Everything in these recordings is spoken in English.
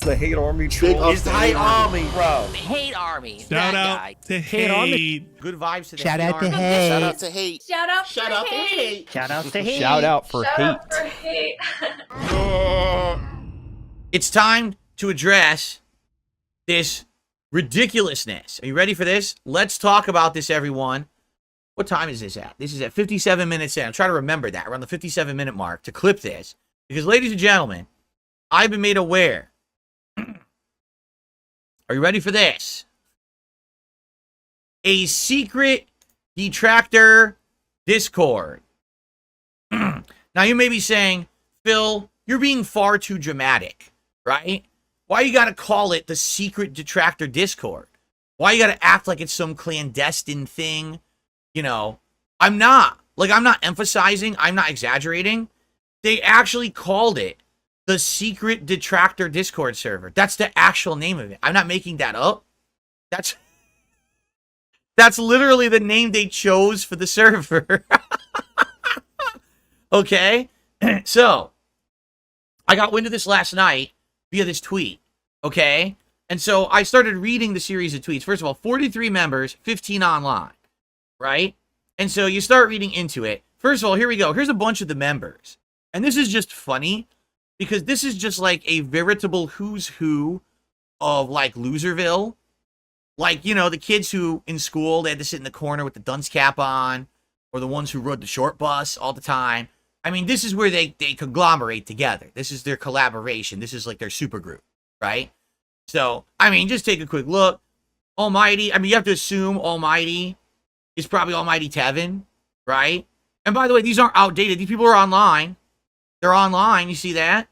the hate army troll. It's the hate army, bro. Hate army. Shout out to hate. Good vibes to the Shout hate out to army. hate. Shout out to hate. Shout out Shout for out to hate. hate. Shout out to hate. Shout out for Shout hate. out for hate. It's time to address this ridiculousness. Are you ready for this? Let's talk about this, everyone. What time is this at? This is at 57 minutes in. I'm trying to remember that. Around the 57-minute mark to clip this. Because, ladies and gentlemen, I've been made aware. Are you ready for this? A secret detractor Discord. Now, you may be saying, Phil, you're being far too dramatic, right? Why you gotta call it the secret detractor Discord? Why you gotta act like it's some clandestine thing? You know, I'm not emphasizing, I'm not exaggerating. They actually called it the secret detractor Discord server. That's the actual name of it. I'm not making that up. That's literally the name they chose for the server. Okay? So, I got wind of this last night via this tweet. Okay? And so I started reading the series of tweets. First of all, 43 members, 15 online. Right? And so you start reading into it. First of all, here we go. Here's a bunch of the members. And this is just funny because this is just like a veritable who's who of like Loserville. Like, you know, the kids who in school, they had to sit in the corner with the dunce cap on, or the ones who rode the short bus all the time. I mean, this is where they conglomerate together. This is their collaboration. This is like their super group, right? So, I mean, just take a quick look. Almighty, I mean, you have to assume Almighty is probably Almighty Tevin, right? And by the way, these aren't outdated. These people are online. They're online. You see that?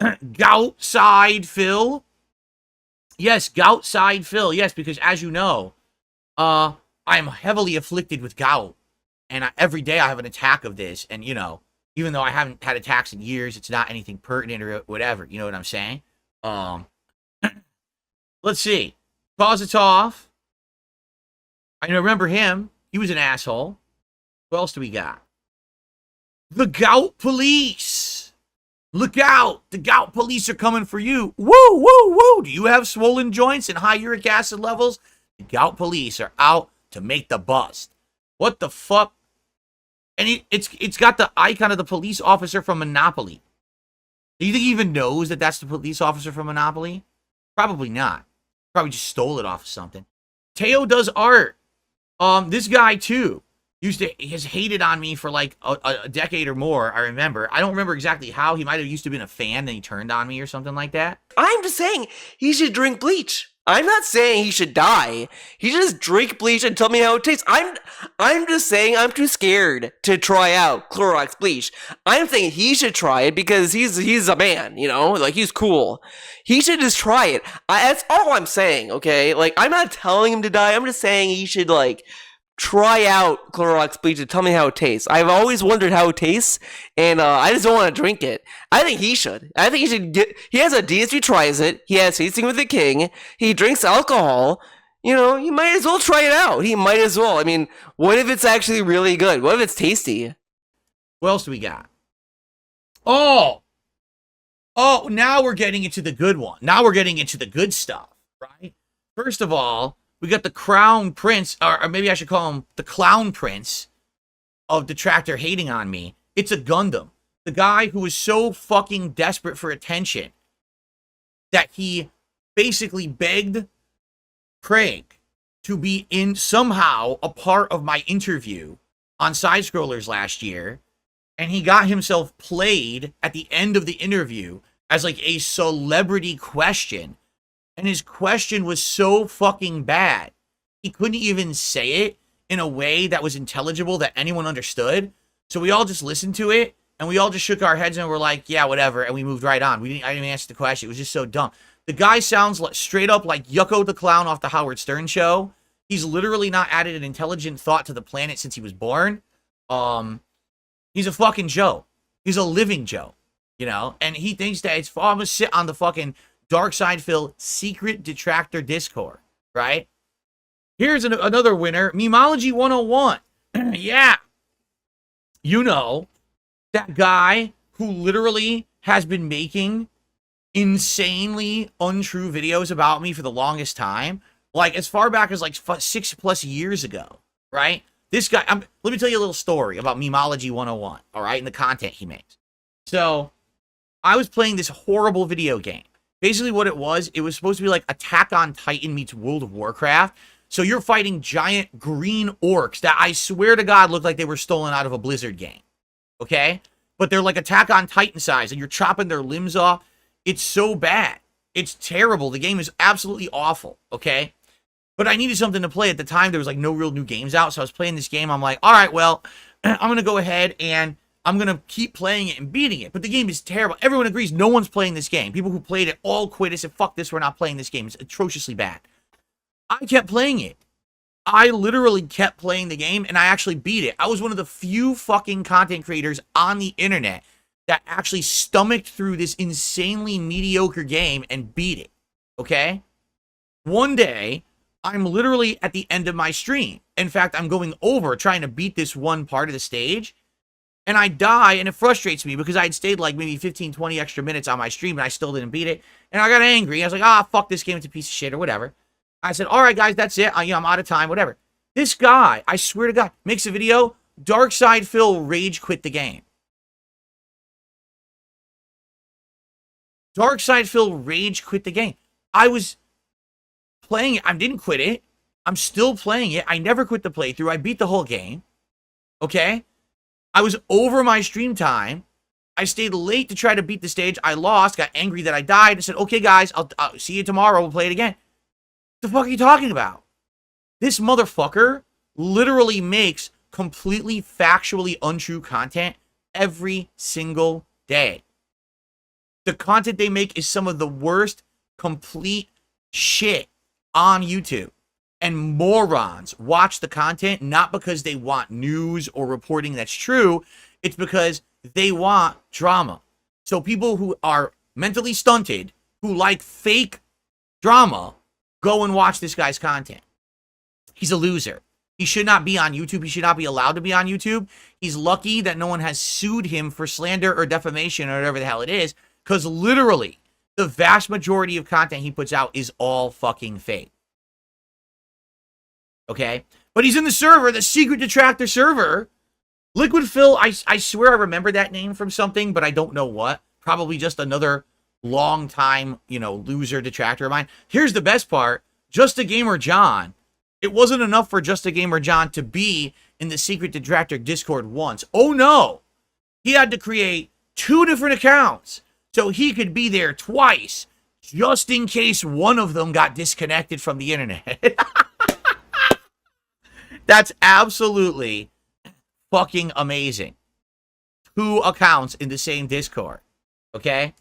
Goutside Phil. Yes, Goutside Phil. Yes, because as you know, I'm heavily afflicted with gout. And every day I have an attack of this. And, you know, even though I haven't had attacks in years, it's not anything pertinent or whatever. You know what I'm saying? Let's see. Kozatov. I remember him. He was an asshole. What else do we got? The Gout Police. Look out. The Gout Police are coming for you. Woo, woo, woo. Do you have swollen joints and high uric acid levels? The Gout Police are out to make the bust. What the fuck? And it's got the icon of the police officer from Monopoly. Do you think he even knows that that's the police officer from Monopoly? Probably not. Probably just stole it off of something. Teo does art. This guy too has hated on me for like a decade or more. I remember. I don't remember exactly how. He might have used to have been a fan, then he turned on me or something like that. I'm just saying he should drink bleach. I'm not saying he should die. He should just drink bleach and tell me how it tastes. I'm just saying I'm too scared to try out Clorox bleach. I'm saying he should try it because he's a man, you know? Like, he's cool. He should just try it. That's all I'm saying, okay? Like, I'm not telling him to die. I'm just saying he should, like, try out Clorox bleach and tell me how it tastes. I've always wondered how it tastes, and I just don't want to drink it. I think he should. I think he should he has ideas, he tries it. He has Tasting with the King. He drinks alcohol. You know, he might as well try it out. He might as well. I mean, what if it's actually really good? What if it's tasty? What else do we got? Oh, now we're getting into the good one. Now we're getting into the good stuff, right? First of all, we got the Crown Prince, or maybe I should call him the Clown Prince of Detractor hating on me. It's a Gundam. The guy who was so fucking desperate for attention that he basically begged Craig to be in somehow a part of my interview on Side Scrollers last year. And he got himself played at the end of the interview as like a celebrity question. And his question was so fucking bad. He couldn't even say it in a way that was intelligible that anyone understood. So we all just listened to it and we all just shook our heads and were like, yeah, whatever. And we moved right on. I didn't even answer the question. It was just so dumb. The guy sounds like, straight up like Yucko the Clown off the Howard Stern show. He's literally not added an intelligent thought to the planet since he was born. He's a fucking Joe. He's a living Joe, you know? And he thinks that it's, I'm gonna sit on the fucking Dark Side Phil secret detractor Discord, right? Here's another winner, Memology 101. Yeah. You know, that guy who literally has been making insanely untrue videos about me for the longest time, like as far back as like 6+ years ago, right? This guy, let me tell you a little story about Memology 101, all right, and the content he makes. So, I was playing this horrible video game. Basically what it was supposed to be like Attack on Titan meets World of Warcraft. So you're fighting giant green orcs that I swear to God look like they were stolen out of a Blizzard game. Okay? But they're like Attack on Titan size, and you're chopping their limbs off. It's so bad. It's terrible. The game is absolutely awful. Okay? But I needed something to play. At the time, there was like no real new games out, so I was playing this game. I'm like, all right, well, I'm going to go ahead and I'm going to keep playing it and beating it. But the game is terrible. Everyone agrees no one's playing this game. People who played it all quit and said, fuck this, we're not playing this game. It's atrociously bad. I kept playing it. I literally kept playing the game, and I actually beat it. I was one of the few fucking content creators on the internet that actually stomached through this insanely mediocre game and beat it. Okay? One day, I'm literally at the end of my stream. In fact, I'm going over trying to beat this one part of the stage, and I die, and it frustrates me because I had stayed like maybe 15, 20 extra minutes on my stream, and I still didn't beat it. And I got angry. I was like, fuck this game. It's a piece of shit or whatever. I said, all right, guys, that's it. I'm out of time, whatever. This guy, I swear to God, makes a video. Darkside Phil rage quit the game. Darkside Phil rage quit the game. I was playing it. I didn't quit it. I'm still playing it. I never quit the playthrough. I beat the whole game. Okay? I was over my stream time. I stayed late to try to beat the stage. I lost, got angry that I died, and said, okay, guys, I'll see you tomorrow. We'll play it again. What the fuck are you talking about? This motherfucker literally makes completely factually untrue content every single day. The content they make is some of the worst complete shit on YouTube. And morons watch the content not because they want news or reporting that's true. It's because they want drama. So people who are mentally stunted, who like fake drama, go and watch this guy's content. He's a loser. He should not be on YouTube. He should not be allowed to be on YouTube. He's lucky that no one has sued him for slander or defamation or whatever the hell it is, because literally the vast majority of content he puts out is all fucking fake. Okay? But he's in the server, the secret detractor server. Liquid Phil, I swear I remember that name from something, but I don't know what. Probably just another long time, loser detractor of mine. Here's the best part. Just a Gamer John. It wasn't enough for Just a Gamer John to be in the secret detractor Discord once. Oh no! He had to create 2 different accounts so he could be there twice, just in case one of them got disconnected from the internet. That's absolutely fucking amazing. 2 accounts in the same Discord. Okay?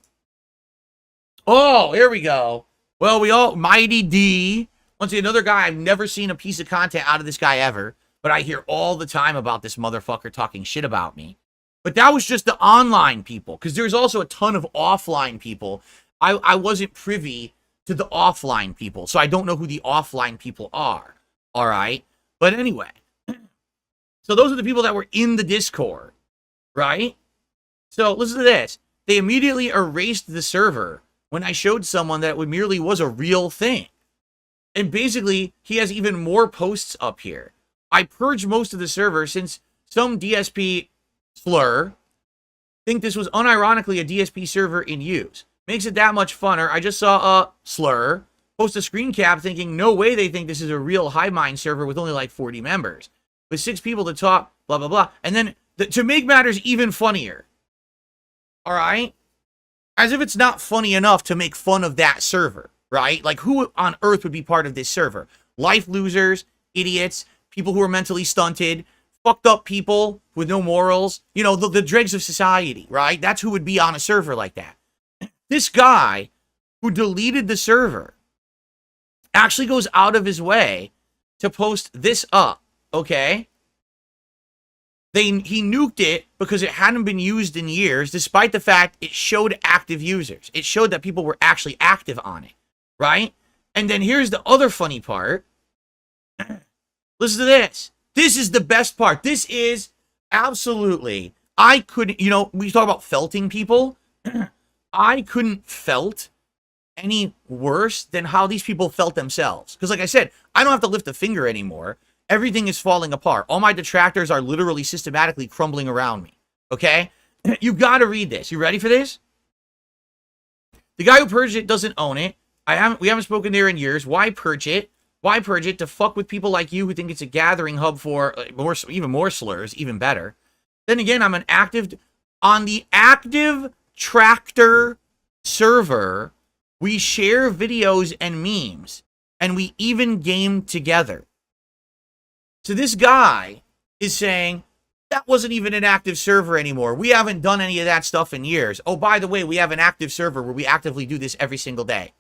Oh, here we go. Well, Mighty D. Once again, another guy, I've never seen a piece of content out of this guy ever, but I hear all the time about this motherfucker talking shit about me. But that was just the online people, because there's also a ton of offline people. I wasn't privy to the offline people, so I don't know who the offline people are. All right? But anyway, so those are the people that were in the Discord, right? So listen to this. They immediately erased the server when I showed someone that it merely was a real thing. And basically, he has even more posts up here. I purged most of the server since some DSP slur think this was unironically a DSP server in use. Makes it that much funner. I just saw a slur post a screen cap thinking no way they think this is a real Hivemind server with only like 40 members. With 6 people to talk, blah, blah, blah. And then to make matters even funnier. All right? As if it's not funny enough to make fun of that server, right? Like, who on earth would be part of this server? Life losers, idiots, people who are mentally stunted, fucked up people with no morals, the dregs of society, right? That's who would be on a server like that. This guy who deleted the server actually goes out of his way to post this up, okay? He nuked it because it hadn't been used in years, despite the fact it showed active users. It showed that people were actually active on it, right? And then here's the other funny part. Listen to this. This is the best part. This is absolutely, I couldn't, we talk about felting people. I couldn't felt any worse than how these people felt themselves. Because like I said, I don't have to lift a finger anymore. Everything is falling apart. All my detractors are literally systematically crumbling around me. Okay? You got to read this. You ready for this? The guy who purged it doesn't own it. We haven't spoken there in years. Why purge it? Why purge it? To fuck with people like you who think it's a gathering hub for even more slurs, even better. Then again, I'm on the active Tractor server. We share videos and memes, and we even game together. So this guy is saying, that wasn't even an active server anymore. We haven't done any of that stuff in years. Oh, by the way, we have an active server where we actively do this every single day.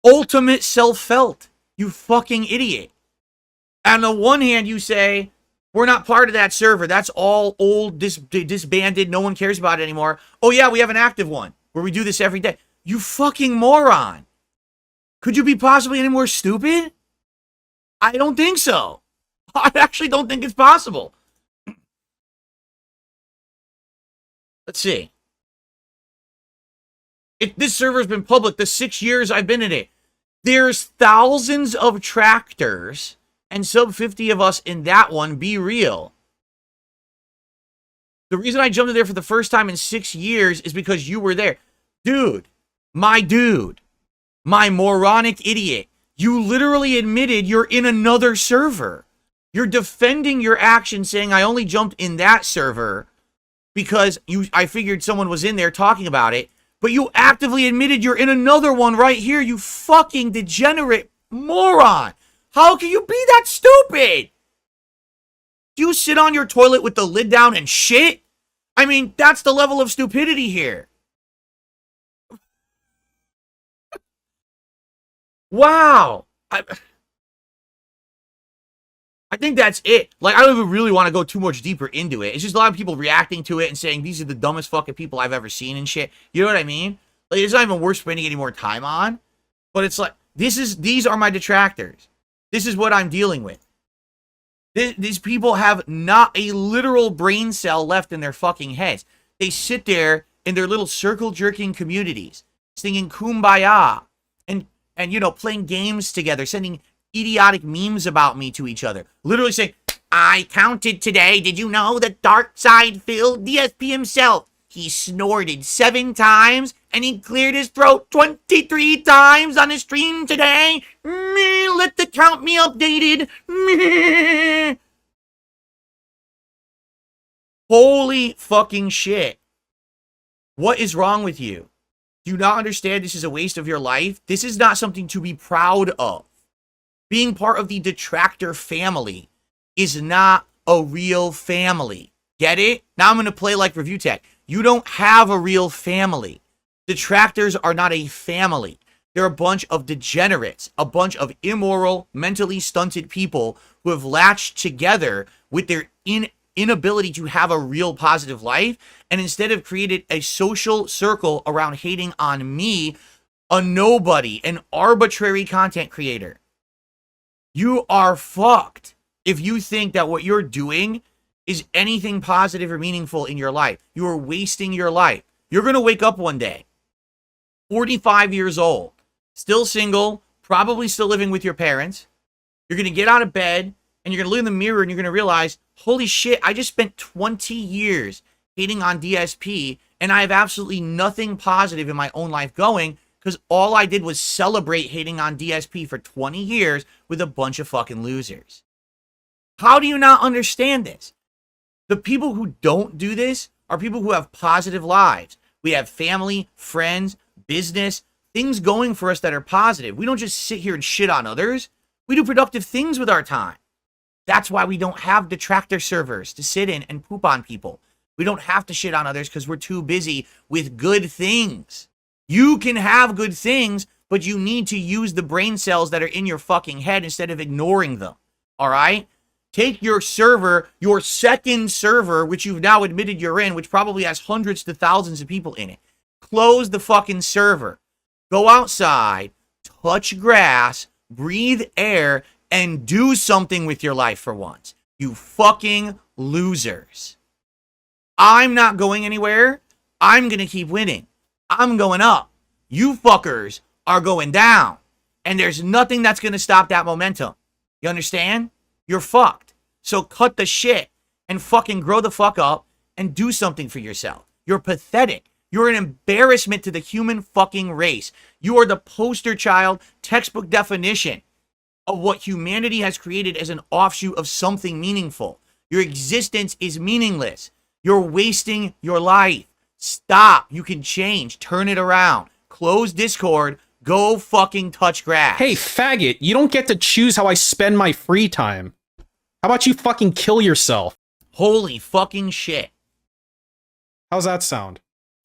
Ultimate self-felt. You fucking idiot. On the one hand, you say, we're not part of that server. That's all old, disbanded. No one cares about it anymore. Oh, yeah, we have an active one where we do this every day. You fucking moron. Could you be possibly any more stupid? I don't think so. I actually don't think it's possible. Let's see. This server's been public the 6 years I've been in it. There's thousands of tractors and sub 50 of us in that one. Be real. The reason I jumped in there for the first time in 6 years is because you were there. Dude, my moronic idiot. You literally admitted you're in another server. You're defending your action saying I only jumped in that server because I figured someone was in there talking about it. But you actively admitted you're in another one right here, you fucking degenerate moron. How can you be that stupid? Do you sit on your toilet with the lid down and shit? I mean, that's the level of stupidity here. Wow. I think that's it. Like, I don't even really want to go too much deeper into it. It's just a lot of people reacting to it and saying these are the dumbest fucking people I've ever seen and shit. You know what I mean? Like, it's not even worth spending any more time on. But it's like, these are my detractors. This is what I'm dealing with. These people have not a literal brain cell left in their fucking heads. They sit there in their little circle-jerking communities, singing Kumbaya, and you know, playing games together, sending idiotic memes about me to each other. Literally saying, I counted today. Did you know that Dark Side Phil, DSP himself, he snorted 7 times and he cleared his throat 23 times on his stream today. Let the count be updated. Holy fucking shit. What is wrong with you? Do you not understand this is a waste of your life? This is not something to be proud of. Being part of the detractor family is not a real family. Get it? Now I'm going to play like Review Tech. You don't have a real family. Detractors are not a family. They're a bunch of degenerates, a bunch of immoral, mentally stunted people who have latched together with their inability to have a real positive life, and instead have created a social circle around hating on me, a nobody, an arbitrary content creator. You are fucked if you think that what you're doing is anything positive or meaningful in your life. You are wasting your life. You're going to wake up one day, 45 years old, still single, probably still living with your parents. You're going to get out of bed and you're going to look in the mirror and you're going to realize, holy shit, I just spent 20 years hating on DSP and I have absolutely nothing positive in my own life going, because all I did was celebrate hating on DSP for 20 years with a bunch of fucking losers. How do you not understand this? The people who don't do this are people who have positive lives. We have family, friends, business, things going for us that are positive. We don't just sit here and shit on others. We do productive things with our time. That's why we don't have detractor servers to sit in and poop on people. We don't have to shit on others because we're too busy with good things. You can have good things, but you need to use the brain cells that are in your fucking head instead of ignoring them. All right? Take your server, your second server, which you've now admitted you're in, which probably has hundreds to thousands of people in it. Close the fucking server. Go outside, touch grass, breathe air, and do something with your life for once. You fucking losers. I'm not going anywhere. I'm going to keep winning. I'm going up. You fuckers are going down. And there's nothing that's going to stop that momentum. You understand? You're fucked. So cut the shit and fucking grow the fuck up and do something for yourself. You're pathetic. You're an embarrassment to the human fucking race. You are the poster child, textbook definition of what humanity has created as an offshoot of something meaningful. Your existence is meaningless. You're wasting your life. Stop. You can change. Turn it around. Close Discord. Go fucking touch grass. Hey, faggot, you don't get to choose how I spend my free time. How about you fucking kill yourself? Holy fucking shit. How's that sound?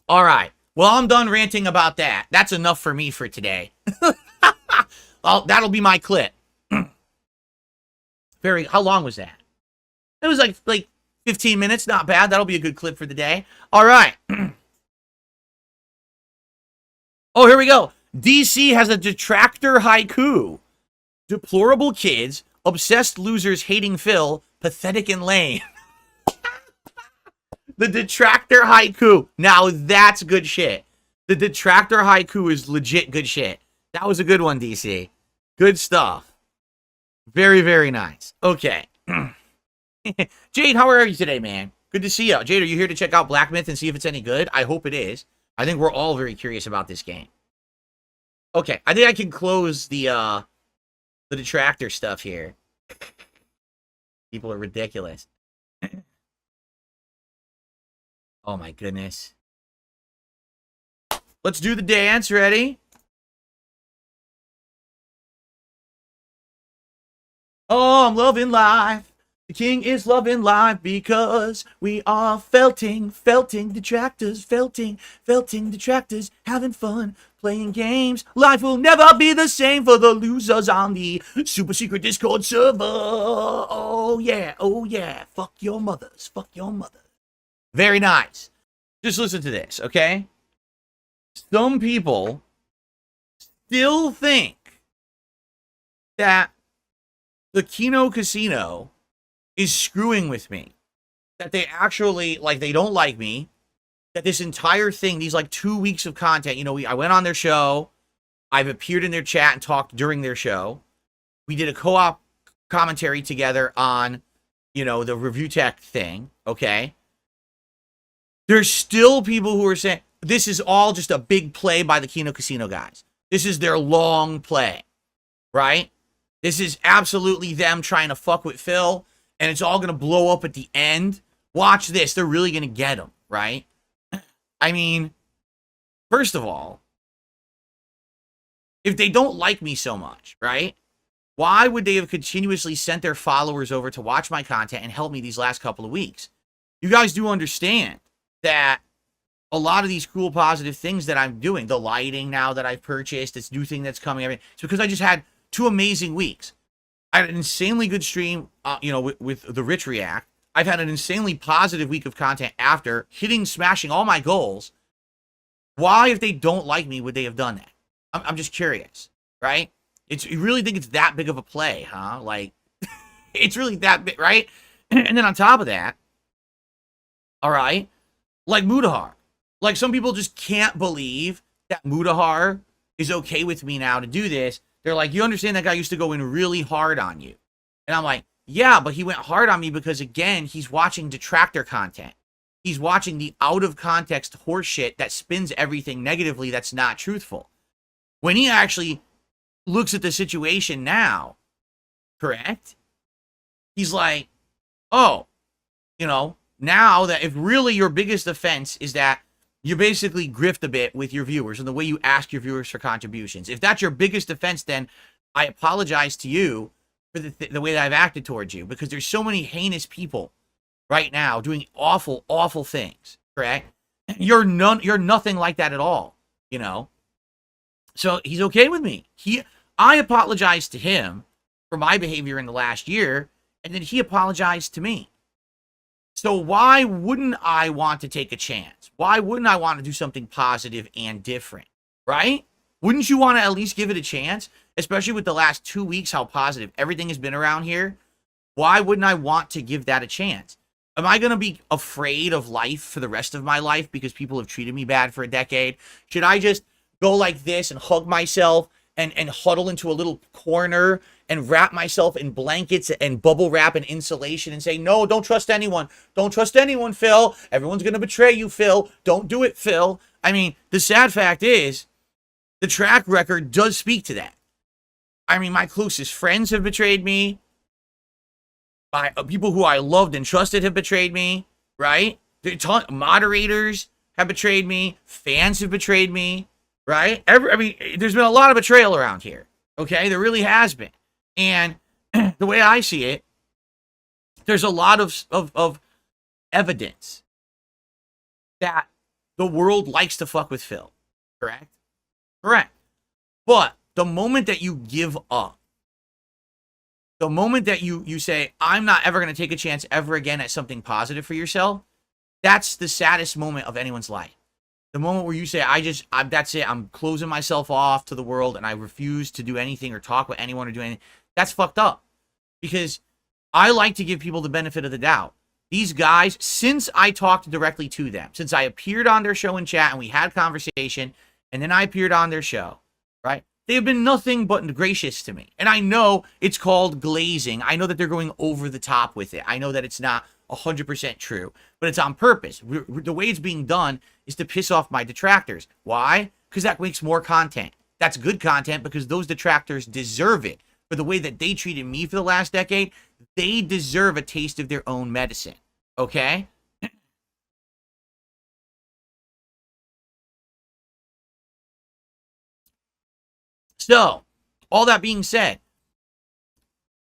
All right. Well, I'm done ranting about that. That's enough for me for today. That'll be my clip. How long was that? It was like 15 minutes. Not bad. That'll be a good clip for the day. All right. Oh, here we go. DC has a detractor haiku. Deplorable kids, obsessed losers hating Phil, pathetic and lame. The detractor haiku. Now that's good shit. The detractor haiku is legit good shit. That was a good one, DC. Good stuff. Very, very nice. Okay. Jade, how are you today, man? Good to see you. Jade, are you here to check out Black Myth and see if it's any good? I hope it is. I think we're all very curious about this game. Okay, I think I can close the detractor stuff here. People are ridiculous. Oh my goodness. Let's do the dance. Ready? Oh, I'm loving life. The king is loving life because we are felting detractors, felting detractors, having fun, playing games. Life will never be the same for the losers on the super secret Discord server. Oh yeah, fuck your mothers, Very nice. Just listen to this, okay? Some people still think that the Kino Casino is screwing with me. That they actually, they don't like me. That this entire thing, these 2 weeks of content, I went on their show. I've appeared in their chat and talked during their show. We did a co-op commentary together on, the review tech thing, okay? There's still people who are saying, this is all just a big play by the Kino Casino guys. This is their long play, right? This is absolutely them trying to fuck with Phil, and it's all going to blow up at the end. Watch this. They're really going to get him, right? I mean, first of all, if they don't like me so much, right? Why would they have continuously sent their followers over to watch my content and help me these last couple of weeks? You guys do understand that a lot of these cool, positive things that I'm doing, the lighting now that I've purchased, this new thing that's coming, it's because I just had 2 amazing weeks. I had an insanely good stream, with the Rich React. I've had an insanely positive week of content after smashing all my goals. Why, if they don't like me, would they have done that? I'm just curious, right? You really think it's that big of a play, huh? It's really that big, right? And then on top of that, all right, Mudahar. Some people just can't believe that Mudahar is okay with me now to do this. They're like, you understand that guy used to go in really hard on you. And I'm like, yeah, but he went hard on me because, again, he's watching detractor content. He's watching the out-of-context horseshit that spins everything negatively that's not truthful. When he actually looks at the situation now, correct? He's like, oh, now that if really your biggest offense is that you basically grift a bit with your viewers and the way you ask your viewers for contributions. If that's your biggest offense, then I apologize to you for the way that I've acted towards you, because there's so many heinous people right now doing awful, awful things, correct? You're nothing like that at all, So he's okay with me. I apologized to him for my behavior in the last year, and then he apologized to me. So why wouldn't I want to take a chance? Why wouldn't I want to do something positive and different, right? Wouldn't you want to at least give it a chance? Especially with the last 2 weeks, how positive everything has been around here. Why wouldn't I want to give that a chance? Am I going to be afraid of life for the rest of my life because people have treated me bad for a decade? Should I just go like this and hug myself and huddle into a little corner and wrap myself in blankets and bubble wrap and insulation and say, no, don't trust anyone. Don't trust anyone, Phil. Everyone's going to betray you, Phil. Don't do it, Phil. I mean, the sad fact is, the track record does speak to that. I mean, my closest friends have betrayed me. People who I loved and trusted have betrayed me, right? Moderators have betrayed me. Fans have betrayed me, right? I mean, there's been a lot of betrayal around here, okay? There really has been. And the way I see it, there's a lot of evidence that the world likes to fuck with Phil, correct? Correct. But the moment that you give up, the moment that you say, I'm not ever going to take a chance ever again at something positive for yourself, that's the saddest moment of anyone's life. The moment where you say, that's it. I'm closing myself off to the world and I refuse to do anything or talk with anyone or do anything. That's fucked up. Because I like to give people the benefit of the doubt. These guys, since I talked directly to them, since I appeared on their show and chat and we had conversation, and then I appeared on their show, right? They have been nothing but gracious to me. And I know it's called glazing. I know that they're going over the top with it. I know that it's not 100% true, but it's on purpose. The way it's being done is to piss off my detractors. Why? Because that makes more content. That's good content because those detractors deserve it. For the way that they treated me for the last decade, they deserve a taste of their own medicine. Okay? So, all that being said,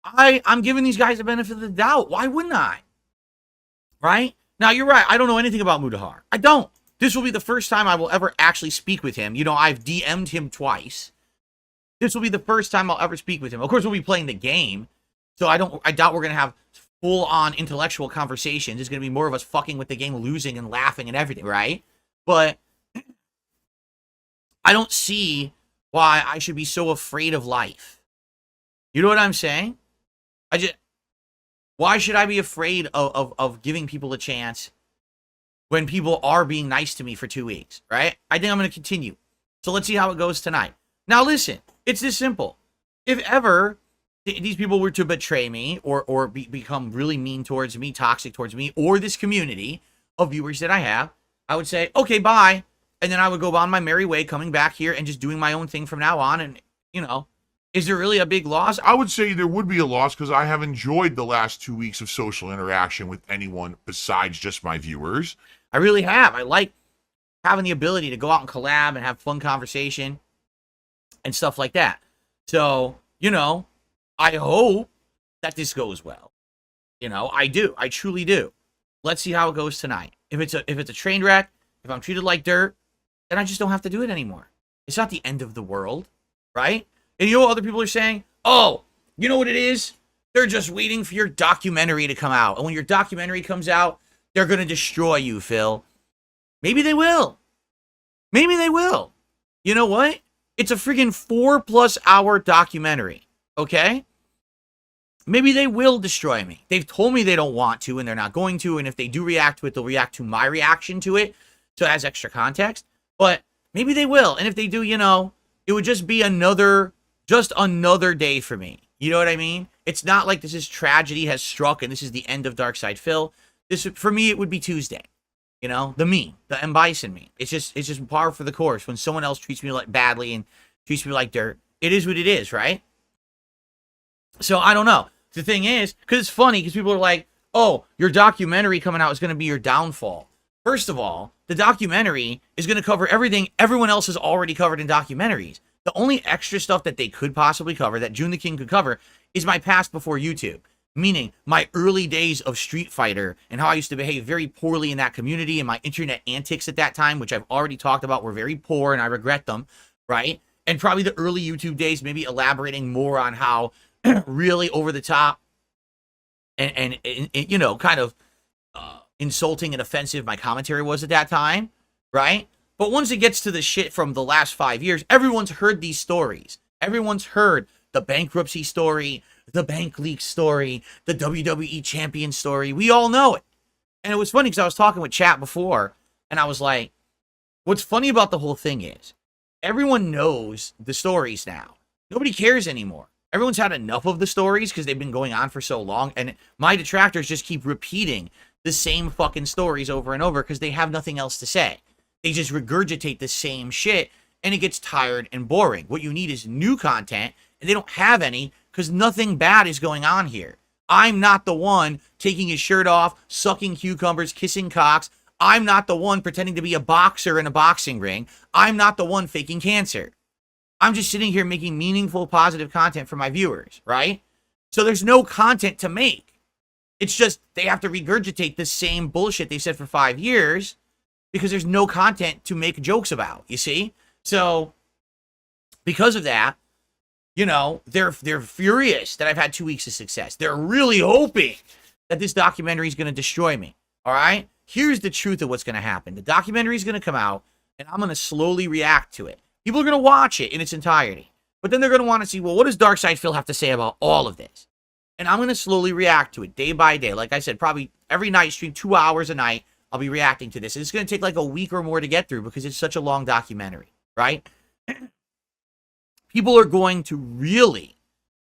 I'm giving these guys the benefit of the doubt. Why wouldn't I? Right? Now, you're right. I don't know anything about Mudahar. I don't. This will be the first time I will ever actually speak with him. You know, I've DM'd him twice. This will be the first time I'll ever speak with him. Of course, we'll be playing the game. So I doubt we're going to have full-on intellectual conversations. It's going to be more of us fucking with the game, losing and laughing and everything, right? But I don't see why I should be so afraid of life. You know what I'm saying? Why should I be afraid of giving people a chance when people are being nice to me for 2 weeks, right? I think I'm going to continue. So let's see how it goes tonight. Now listen, it's this simple. If ever these people were to betray me or become really mean towards me, toxic towards me, or this community of viewers that I have, I would say, okay, bye. And then I would go on my merry way, coming back here and just doing my own thing from now on. And, you know, is there really a big loss? I would say there would be a loss because I have enjoyed the last 2 weeks of social interaction with anyone besides just my viewers. I really have. I like having the ability to go out and collab and have fun conversation and stuff like that. So, you know, I hope that this goes well. You know, I do. I truly do. Let's see how it goes tonight. If it's a train wreck, if I'm treated like dirt, then I just don't have to do it anymore. It's not the end of the world, right? And you know what other people are saying? Oh, you know what it is? They're just waiting for your documentary to come out. And when your documentary comes out, they're going to destroy you, Phil. Maybe they will. Maybe they will. You know what? It's a friggin' 4+ hour documentary, okay? Maybe they will destroy me. They've told me they don't want to, and they're not going to, and if they do react to it, they'll react to my reaction to it, so it has extra context. But maybe they will, and if they do, you know, it would just be another day for me. You know what I mean? It's not like this is tragedy has struck and this is the end of Darkside Phil. This, for me, it would be Tuesday. You know, the meme, the M. Bison meme. It's just par for the course. When someone else treats me like badly and treats me like dirt, it is what it is, right? So I don't know. The thing is, because it's funny, because people are like, oh, your documentary coming out is going to be your downfall. First of all, the documentary is going to cover everything everyone else has already covered in documentaries. The only extra stuff that they could possibly cover, that June the King could cover, is my past before YouTube. Meaning my early days of Street Fighter and how I used to behave very poorly in that community and my internet antics at that time, which I've already talked about, were very poor and I regret them, right? And probably the early YouTube days, maybe elaborating more on how really over the top and you know, kind of insulting and offensive my commentary was at that time, right? But once it gets to the shit from the last 5 years, everyone's heard these stories. Everyone's heard the bankruptcy story, the bank leak story, the WWE champion story. We all know it. And it was funny because I was talking with chat before, and I was like, what's funny about the whole thing is everyone knows the stories now. Nobody cares anymore. Everyone's had enough of the stories because they've been going on for so long. And my detractors just keep repeating the same fucking stories over and over because they have nothing else to say. They just regurgitate the same shit and it gets tired and boring. What you need is new content, and they don't have any because nothing bad is going on here. I'm not the one taking his shirt off, sucking cucumbers, kissing cocks. I'm not the one pretending to be a boxer in a boxing ring. I'm not the one faking cancer. I'm just sitting here making meaningful, positive content for my viewers, right? So there's no content to make. It's just they have to regurgitate the same bullshit they said for 5 years because there's no content to make jokes about, you see? So because of that, you know, they're furious that I've had 2 weeks of success. They're really hoping that this documentary is going to destroy me, all right? Here's the truth of what's going to happen. The documentary is going to come out, and I'm going to slowly react to it. People are going to watch it in its entirety, but then they're going to want to see, well, what does Darkside Phil have to say about all of this? And I'm going to slowly react to it day by day. Like I said, probably every night, stream 2 hours a night, I'll be reacting to this. And it's going to take like a week or more to get through because it's such a long documentary, right? People are going to really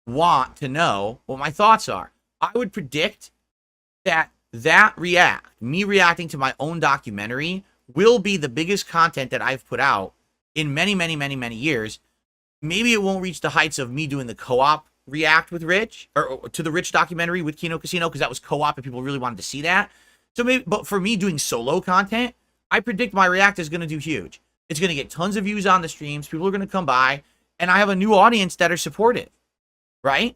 want to know what my thoughts are. I would predict that me reacting to my own documentary will be the biggest content that I've put out in many, many, many, many years. Maybe it won't reach the heights of me doing the co-op react with Rich, or to the Rich documentary with Kino Casino, because that was co-op and people really wanted to see that. So maybe, but for me doing solo content, I predict my react is going to do huge. It's going to get tons of views on the streams. People are going to come by, and I have a new audience that are supportive, right?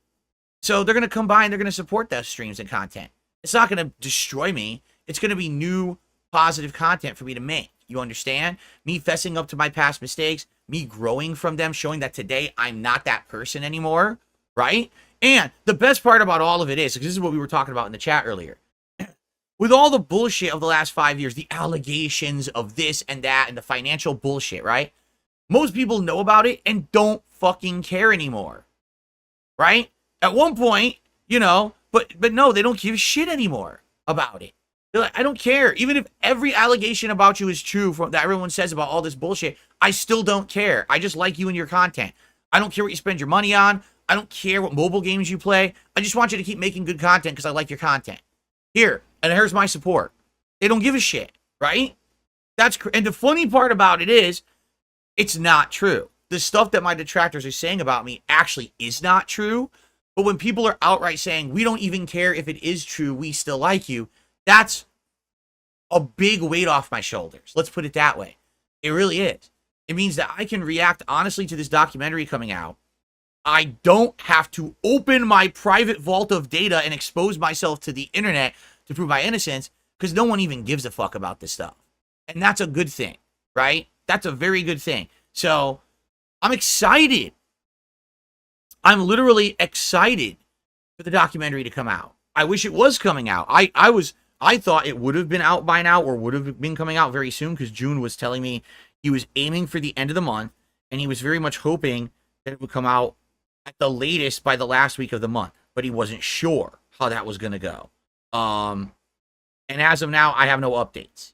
So they're going to come by and they're going to support those streams and content. It's not going to destroy me. It's going to be new, positive content for me to make. You understand? Me fessing up to my past mistakes, me growing from them, showing that today I'm not that person anymore, right? And the best part about all of it is, because this is what we were talking about in the chat earlier, with all the bullshit of the last 5 years, the allegations of this and that and the financial bullshit, right? Most people know about it and don't fucking care anymore, right? At one point, you know, but no, they don't give a shit anymore about it. They're like, I don't care. Even if every allegation about you is true from that everyone says about all this bullshit, I still don't care. I just like you and your content. I don't care what you spend your money on. I don't care what mobile games you play. I just want you to keep making good content because I like your content. Here, and here's my support. They don't give a shit, right? And the funny part about it is, it's not true. The stuff that my detractors are saying about me actually is not true. But when people are outright saying, we don't even care if it is true, we still like you, that's a big weight off my shoulders. Let's put it that way. It really is. It means that I can react honestly to this documentary coming out. I don't have to open my private vault of data and expose myself to the internet to prove my innocence because no one even gives a fuck about this stuff. And that's a good thing, right? That's a very good thing. So I'm excited. I'm literally excited for the documentary to come out. I wish it was coming out. I thought it would have been out by now or would have been coming out very soon because June was telling me he was aiming for the end of the month and he was very much hoping that it would come out at the latest by the last week of the month, but he wasn't sure how that was going to go. And as of now, I have no updates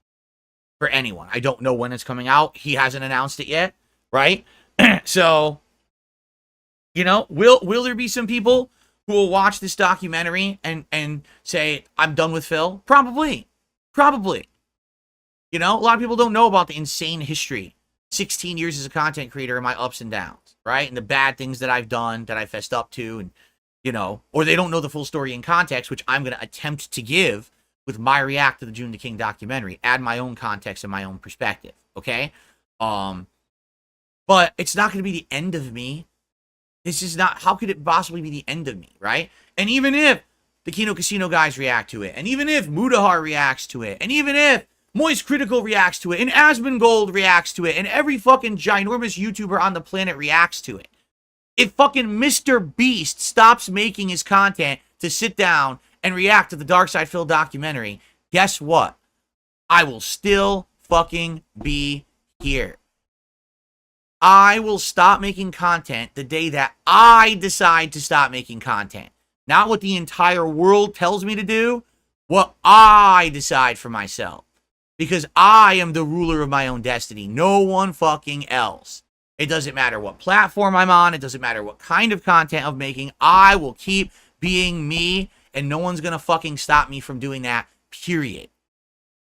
for anyone. I don't know when it's coming out. He hasn't announced it yet, right? So, you know, will there be some people who will watch this documentary and say, I'm done with Phil? Probably. You know, a lot of people don't know about the insane history. 16 years as a content creator and my ups and downs, right? And the bad things that I've done, that I fessed up to, and, you know, or they don't know the full story in context, which I'm going to attempt to give with my react to the June the King documentary, add my own context and my own perspective, okay? But it's not going to be the end of me. This is not, how could it possibly be the end of me, right? And even if the Kino Casino guys react to it, and even if Mudahar reacts to it, and even if Moist Critical reacts to it, and Asmongold reacts to it, and every fucking ginormous YouTuber on the planet reacts to it, if fucking Mr. Beast stops making his content to sit down and react to the Darkside Phil documentary, guess what? I will still fucking be here. I will stop making content the day that I decide to stop making content. Not what the entire world tells me to do, what I decide for myself. Because I am the ruler of my own destiny. No one fucking else. It doesn't matter what platform I'm on. It doesn't matter what kind of content I'm making. I will keep being me, and no one's going to fucking stop me from doing that, period.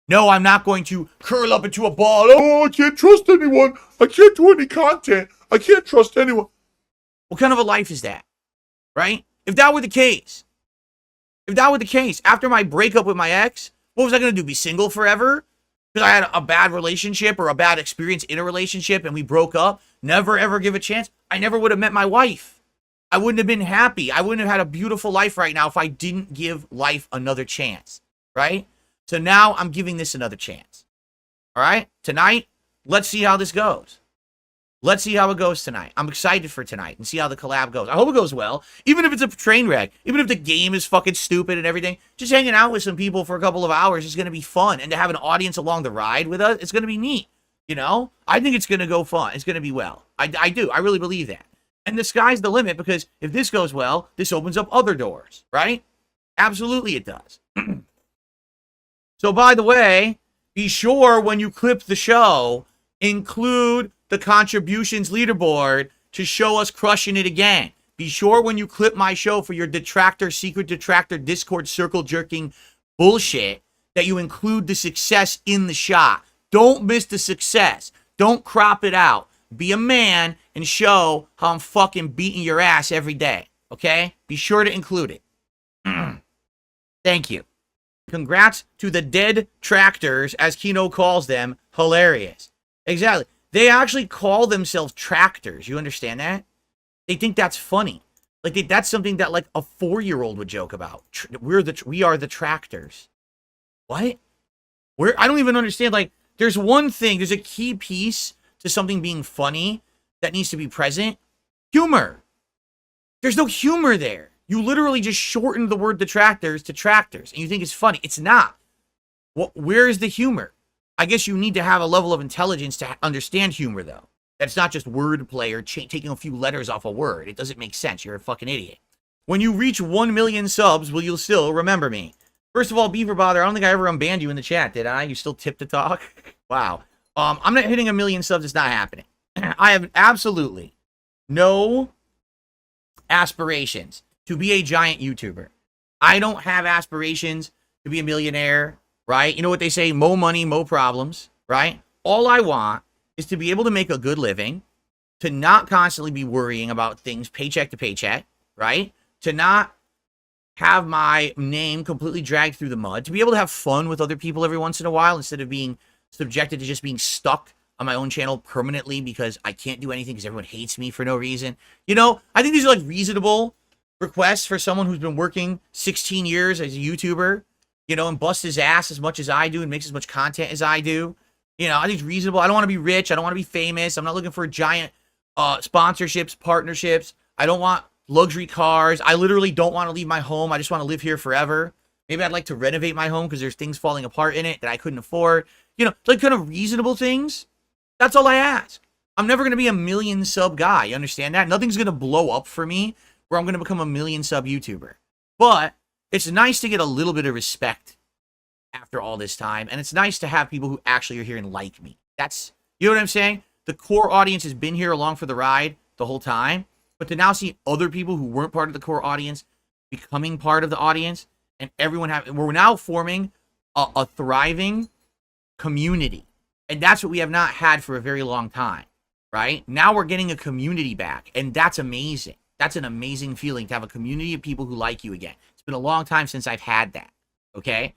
No, I'm not going to curl up into a ball. Oh, I can't trust anyone. I can't do any content. I can't trust anyone. What kind of a life is that? Right? If that were the case, after my breakup with my ex, what was I going to do? Be single forever? Because I had a bad relationship or a bad experience in a relationship and we broke up? Never ever give a chance? I never would have met my wife. I wouldn't have been happy. I wouldn't have had a beautiful life right now if I didn't give life another chance. Right? So now I'm giving this another chance. All right? Tonight, let's see how this goes. Let's see how it goes tonight. I'm excited for tonight and see how the collab goes. I hope it goes well. Even if it's a train wreck, even if the game is fucking stupid and everything, just hanging out with some people for a couple of hours is going to be fun. And to have an audience along the ride with us, it's going to be neat. You know? I think it's going to go fun. It's going to be well. I do. I really believe that. And the sky's the limit because if this goes well, this opens up other doors, right? Absolutely it does. So by the way, be sure when you clip the show, include the contributions leaderboard to show us crushing it again. Be sure when you clip my show for your detractor, secret detractor, Discord circle jerking bullshit that you include the success in the shot. Don't miss the success. Don't crop it out. Be a man and show how I'm fucking beating your ass every day. Okay? Be sure to include it. Thank you. Congrats to the Detractors, as Kino calls them. Hilarious. Exactly. They actually call themselves tractors. You understand that? They think that's funny. Like that's something that like a 4-year-old would joke about. We are the tractors. What? I don't even understand. Like, there's one thing. There's a key piece to something being funny that needs to be present. Humor. There's no humor there. You literally just shortened the word detractors to tractors, and you think it's funny. It's not. Where is the humor? I guess you need to have a level of intelligence to understand humor, though. That's not just wordplay or taking a few letters off a word. It doesn't make sense. You're a fucking idiot. When you reach 1 million subs, will you still remember me? First of all, Beaver Bother, I don't think I ever unbanned you in the chat, did I? You still tip to talk? Wow. I'm not hitting 1 million subs. It's not happening. I have absolutely no aspirations to be a giant YouTuber. I don't have aspirations to be a millionaire, right? You know what they say, mo money, mo problems, right? All I want is to be able to make a good living, to not constantly be worrying about things paycheck to paycheck, right? To not have my name completely dragged through the mud, to be able to have fun with other people every once in a while instead of being subjected to just being stuck on my own channel permanently because I can't do anything because everyone hates me for no reason. You know, I think these are like reasonable requests for someone who's been working 16 years as a YouTuber, you know, and busts his ass as much as I do and makes as much content as I do. You know, I think it's reasonable. I don't want to be rich. I don't want to be famous. I'm not looking for giant sponsorships, partnerships. I don't want luxury cars. I literally don't want to leave my home. I just want to live here forever. Maybe I'd like to renovate my home because there's things falling apart in it that I couldn't afford. You know, like kind of reasonable things. That's all I ask. I'm never going to be a million sub guy. You understand that? Nothing's going to blow up for me where I'm going to become a million sub YouTuber. But it's nice to get a little bit of respect after all this time. And it's nice to have people who actually are here and like me. That's, you know what I'm saying? The core audience has been here along for the ride the whole time. But to now see other people who weren't part of the core audience becoming part of the audience and everyone we're now forming a thriving community. And that's what we have not had for a very long time, right? Now we're getting a community back, and that's amazing. That's an amazing feeling to have a community of people who like you again. It's been a long time since I've had that, okay?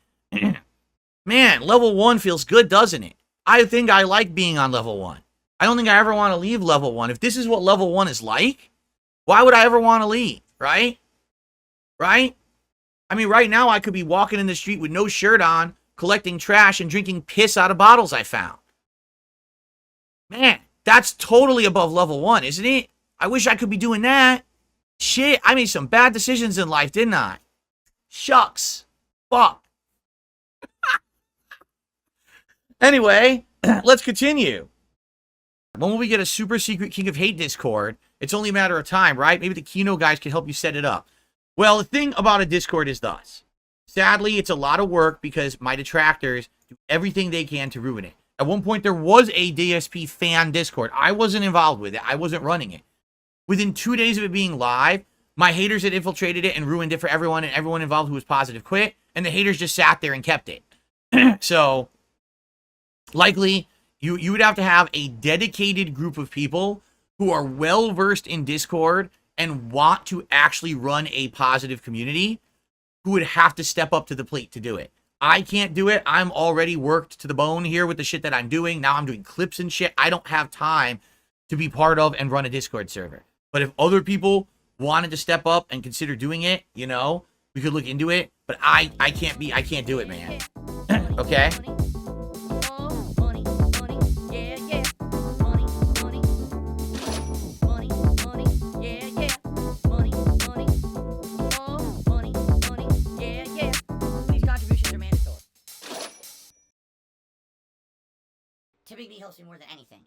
Man, level 1 feels good, doesn't it? I think I like being on level 1. I don't think I ever want to leave level 1. If this is what level 1 is like, why would I ever want to leave, right? Right? I mean, right now I could be walking in the street with no shirt on, collecting trash and drinking piss out of bottles I found. Man, that's totally above level 1, isn't it? I wish I could be doing that. Shit, I made some bad decisions in life, didn't I? Shucks. Fuck. Anyway, let's continue. When will we get a super secret King of Hate Discord? It's only a matter of time, right? Maybe the Kino guys can help you set it up. Well, the thing about a Discord is thus. Sadly, it's a lot of work because my detractors do everything they can to ruin it. At one point, there was a DSP fan Discord. I wasn't involved with it. I wasn't running it. Within 2 days of it being live, my haters had infiltrated it and ruined it for everyone, and everyone involved who was positive quit, and the haters just sat there and kept it. So, likely, you would have to have a dedicated group of people who are well-versed in Discord and want to actually run a positive community, who would have to step up to the plate to do it. I can't do it. I'm already worked to the bone here with the shit that I'm doing. Now I'm doing clips and shit. I don't have time to be part of and run a Discord server. But if other people wanted to step up and consider doing it, you know, we could look into it. But I can't do it, man. Okay? Typically helps me more than anything.